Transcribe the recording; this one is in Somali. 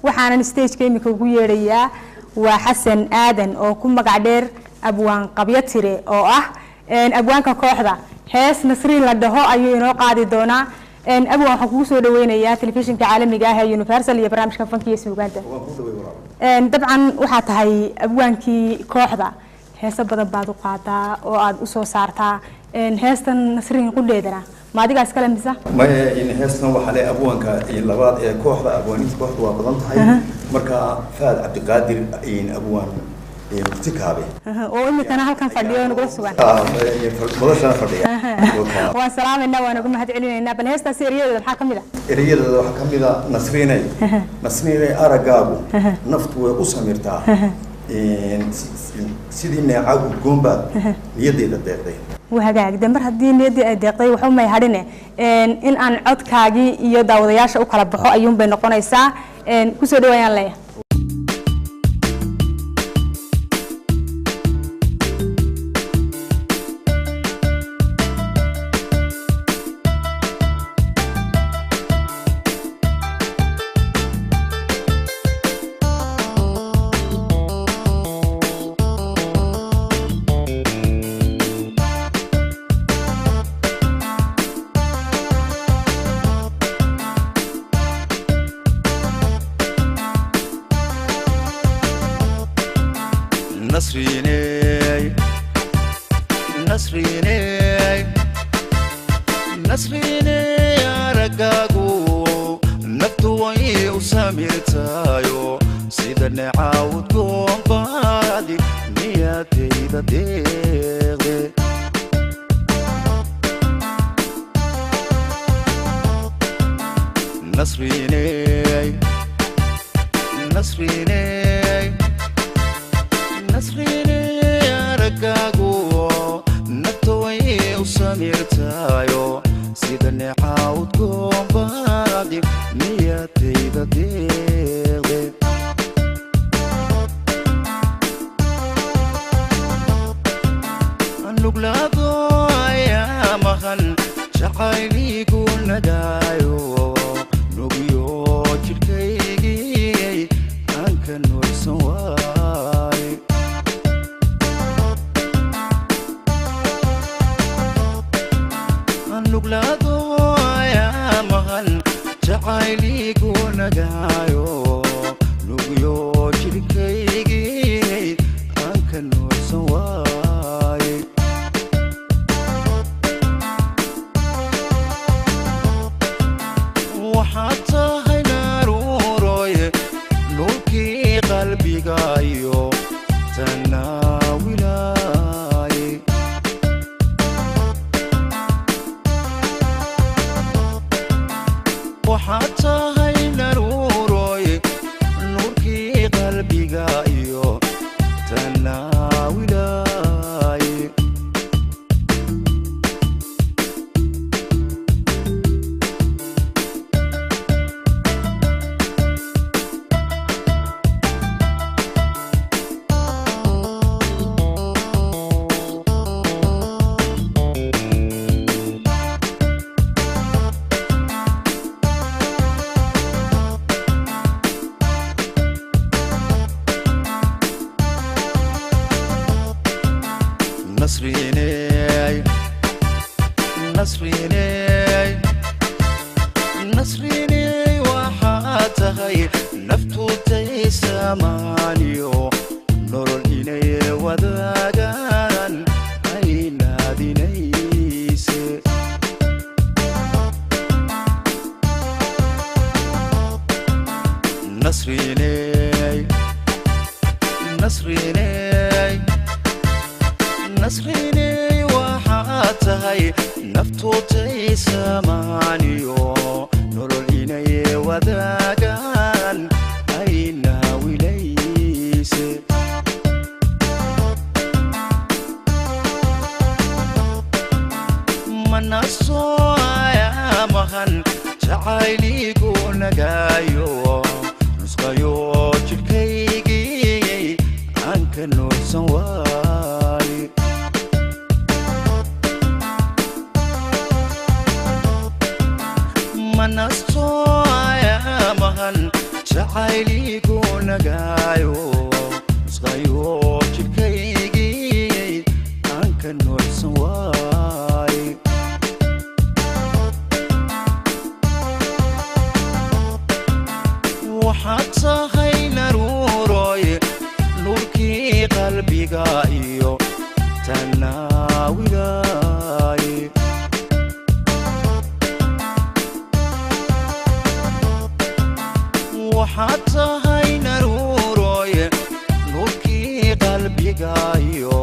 waxaanan stage-ka imika ugu yeedhayaa waa xasan aadan oo ku magac dheer abwaan qabyo tire oo ah abwaanka kooxda hees nasriin la dhaho ayuu inoo qaadi doonaa abwaan waxaan kugu soo dhaweynayaa telefishinka caalamiga ah ee Universal iyo barnaamijka fankiga Suugaanta dabcan waxaa tahay abwaankii kooxda heesa badan baad u qaadaa oo aad u soo saartaa heestan nasriin qudheedana ma adiga iska lamisa ma in heestan waxa leh abwaanka labaad ee kooxda abwaaniinta kooxda waa badan tahay marka Faad Cabdiqaadir in abwaan murtikaabe oo imikana halkan fadhiyo nagu sugan madashan fadhiya waa salaamina waan ugu mahad celinayna bal heesta seeriyadeeda maxaa kamid ah eriyada waxa kamid ah nasriinay aragaagu naftu way u samirtaa sidii neecagu goomba niyadeeda deeqday وهاجاك دمر هدي نيدي دقيقة وحوم يهرنه إن عن عد كاجي يدا وضياش أو كلا بحق يوم بينقون إسا كسر ويان ليه nasriine aragaagu naftu way u samirtaayo sida neecaawd goombaadi niyadayda deeqde nasriine aragaagu naftu way u samirtaayo sida neecaawd goombaadi niyadayda deeqde nuglaado ayaa maqan jacayligu nadaayo nugiyo jirkaygii aan ka noolsan waay nuglaado ayaa maqan jacayligu nadaayo nugiyo jirkaygii aan ka noolsan waay وحتى هناروي لوكي قلبي قايو تناولاي وحتى هناروي لوكي قلبي قايو تناولاي nasriine waxaa tahay naftu taysamaniyo nolol inay wadaagaan ay naadinayse nasriine waxaa tahay naftu taysamaniyo nolol inay wadaagaan ay naawilayse manaso ayaa maqan jacayligu nagaayo nusqayo jirkaygii aan ka noolsan waay manaso ayaa maqan jacayligu nagaayo isqayo jidhkaygii aan ka noolsan waaye waxaad tahay naruuroye nuurkii qalbiga iyo tanaawigaye waxaad tahay naruuroye nuurkii qalbiga iyo